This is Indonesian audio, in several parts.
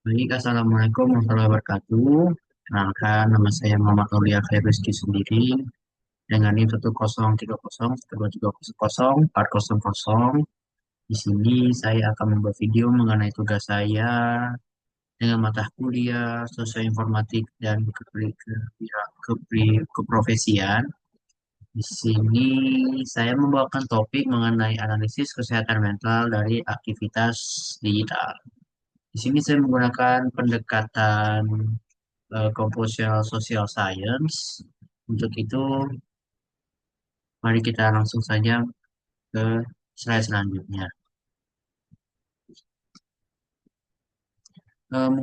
Baik, Assalamualaikum warahmatullahi wabarakatuh. Kenalkan, nama saya Muhammad Aulia Rizky sendiri dengan NIM 1030123004040. Di sini saya akan membuat video mengenai tugas saya dengan mata kuliah sosial informatik dan keprofesian. Di sini saya membawakan topik mengenai analisis kesehatan mental dari aktivitas digital. Di sini saya menggunakan pendekatan Compositional Social Science. Untuk itu, mari kita langsung saja ke slide selanjutnya. Em,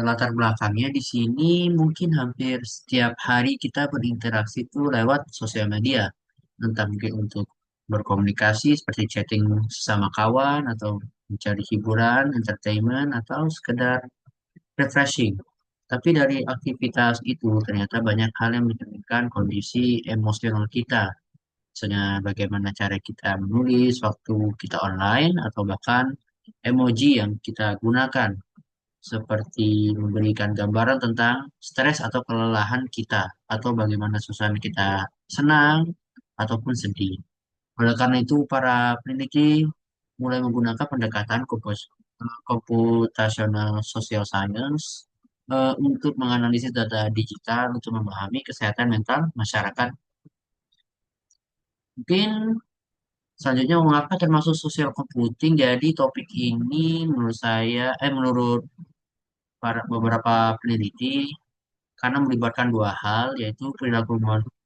Latar belakangnya di sini mungkin hampir setiap hari kita berinteraksi itu lewat sosial media. Entah mungkin untuk berkomunikasi seperti chatting sama kawan atau mencari hiburan, entertainment, atau sekedar refreshing. Tapi dari aktivitas itu ternyata banyak hal yang mencerminkan kondisi emosional kita. Misalnya bagaimana cara kita menulis waktu kita online atau bahkan emoji yang kita gunakan seperti memberikan gambaran tentang stres atau kelelahan kita atau bagaimana suasana kita senang ataupun sedih. Oleh karena itu, para peneliti mulai menggunakan pendekatan computational social science untuk menganalisis data digital untuk memahami kesehatan mental masyarakat. Mungkin selanjutnya mengapa termasuk social computing? Jadi topik ini menurut beberapa peneliti karena melibatkan dua hal yaitu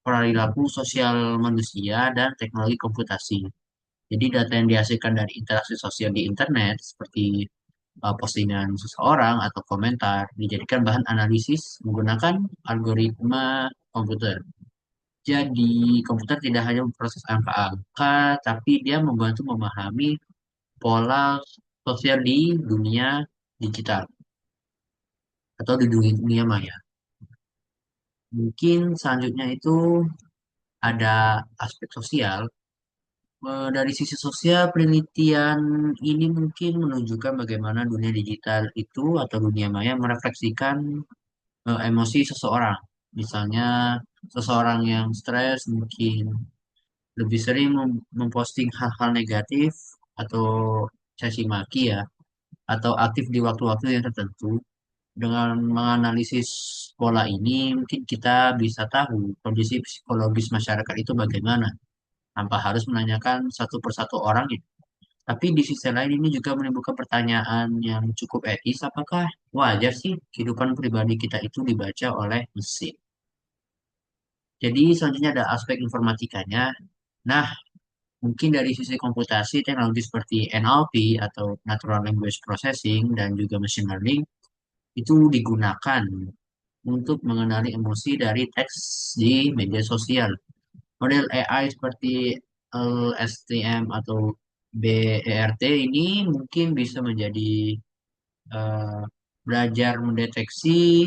perilaku sosial manusia dan teknologi komputasi. Jadi data yang dihasilkan dari interaksi sosial di internet seperti postingan seseorang atau komentar dijadikan bahan analisis menggunakan algoritma komputer. Jadi komputer tidak hanya memproses angka-angka, tapi dia membantu memahami pola sosial di dunia digital atau di dunia maya. Mungkin selanjutnya itu ada aspek sosial. Dari sisi sosial, penelitian ini mungkin menunjukkan bagaimana dunia digital itu atau dunia maya merefleksikan emosi seseorang. Misalnya, seseorang yang stres mungkin lebih sering memposting hal-hal negatif atau caci maki ya, atau aktif di waktu-waktu yang tertentu. Dengan menganalisis pola ini, mungkin kita bisa tahu kondisi psikologis masyarakat itu bagaimana, tanpa harus menanyakan satu persatu orang ya. Tapi di sisi lain ini juga menimbulkan pertanyaan yang cukup etis, apakah wajar sih kehidupan pribadi kita itu dibaca oleh mesin? Jadi selanjutnya ada aspek informatikanya. Nah, mungkin dari sisi komputasi, teknologi seperti NLP atau Natural Language Processing dan juga Machine Learning itu digunakan untuk mengenali emosi dari teks di media sosial. Model AI seperti LSTM atau BERT ini mungkin bisa menjadi eh, belajar mendeteksi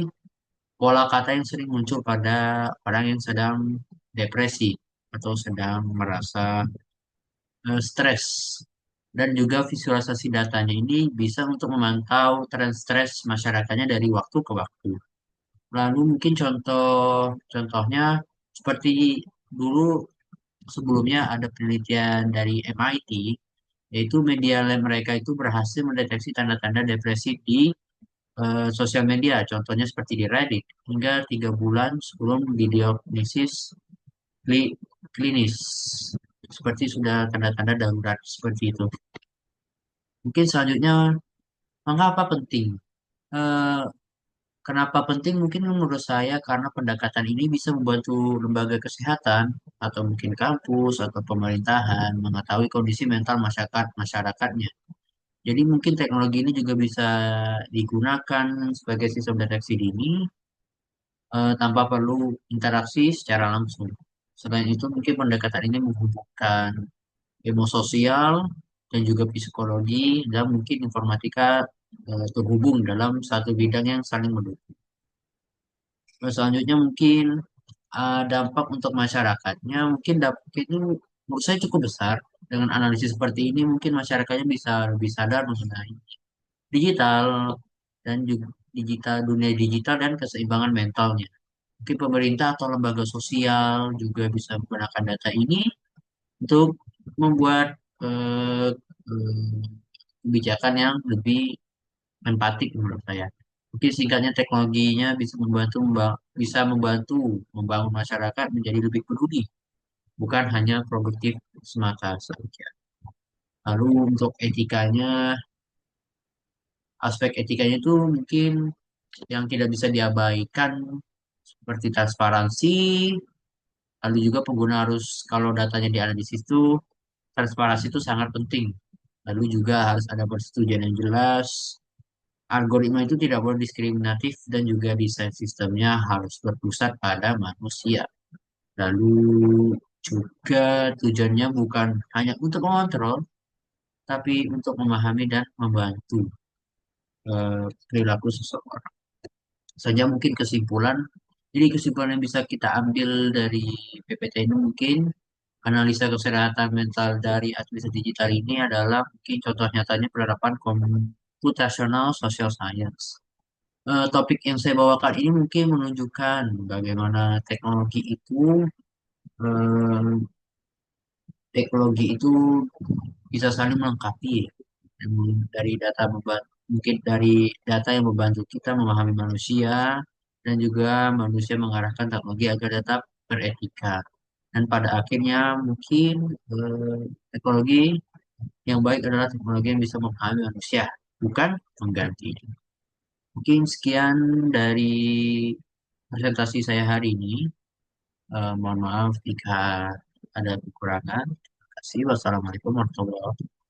pola kata yang sering muncul pada orang yang sedang depresi atau sedang merasa stres. Dan juga visualisasi datanya ini bisa untuk memantau tren stres masyarakatnya dari waktu ke waktu. Lalu mungkin contohnya seperti dulu sebelumnya ada penelitian dari MIT, yaitu media lab mereka itu berhasil mendeteksi tanda-tanda depresi di sosial media, contohnya seperti di Reddit, hingga 3 bulan sebelum didiagnosis kli- klinis, seperti sudah tanda-tanda darurat seperti itu. Mungkin selanjutnya, mengapa penting? Eh, Kenapa penting? Mungkin menurut saya karena pendekatan ini bisa membantu lembaga kesehatan atau mungkin kampus atau pemerintahan mengetahui kondisi mental masyarakatnya. Jadi mungkin teknologi ini juga bisa digunakan sebagai sistem deteksi dini tanpa perlu interaksi secara langsung. Selain itu, mungkin pendekatan ini menghubungkan ilmu sosial dan juga psikologi dan mungkin informatika terhubung dalam satu bidang yang saling mendukung. Terus selanjutnya mungkin dampak untuk masyarakatnya, mungkin dampak itu menurut saya cukup besar. Dengan analisis seperti ini, mungkin masyarakatnya bisa lebih sadar mengenai digital, dan juga dunia digital dan keseimbangan mentalnya. Mungkin pemerintah atau lembaga sosial juga bisa menggunakan data ini untuk membuat eh, eh, kebijakan yang lebih empatik menurut saya. Mungkin singkatnya teknologinya bisa membantu membangun masyarakat menjadi lebih peduli, bukan hanya produktif semata saja. Lalu untuk etikanya, aspek etikanya itu mungkin yang tidak bisa diabaikan seperti transparansi, lalu juga pengguna harus kalau datanya dianalisis itu transparansi itu sangat penting. Lalu juga harus ada persetujuan yang jelas. Algoritma itu tidak boleh diskriminatif dan juga desain sistemnya harus berpusat pada manusia. Lalu juga tujuannya bukan hanya untuk mengontrol, tapi untuk memahami dan membantu perilaku seseorang. Saja mungkin kesimpulan. Jadi kesimpulan yang bisa kita ambil dari PPT ini mungkin analisa kesehatan mental dari aktivitas digital ini adalah mungkin contoh nyatanya penerapan computational social science. Topik yang saya bawakan ini mungkin menunjukkan bagaimana eh, teknologi itu bisa saling melengkapi ya. Dari data mungkin dari data yang membantu kita memahami manusia dan juga manusia mengarahkan teknologi agar tetap beretika. Dan pada akhirnya mungkin eh, teknologi yang baik adalah teknologi yang bisa memahami manusia, bukan mengganti. Mungkin sekian dari presentasi saya hari ini. Mohon maaf jika ada kekurangan. Terima kasih. Wassalamualaikum warahmatullahi wabarakatuh.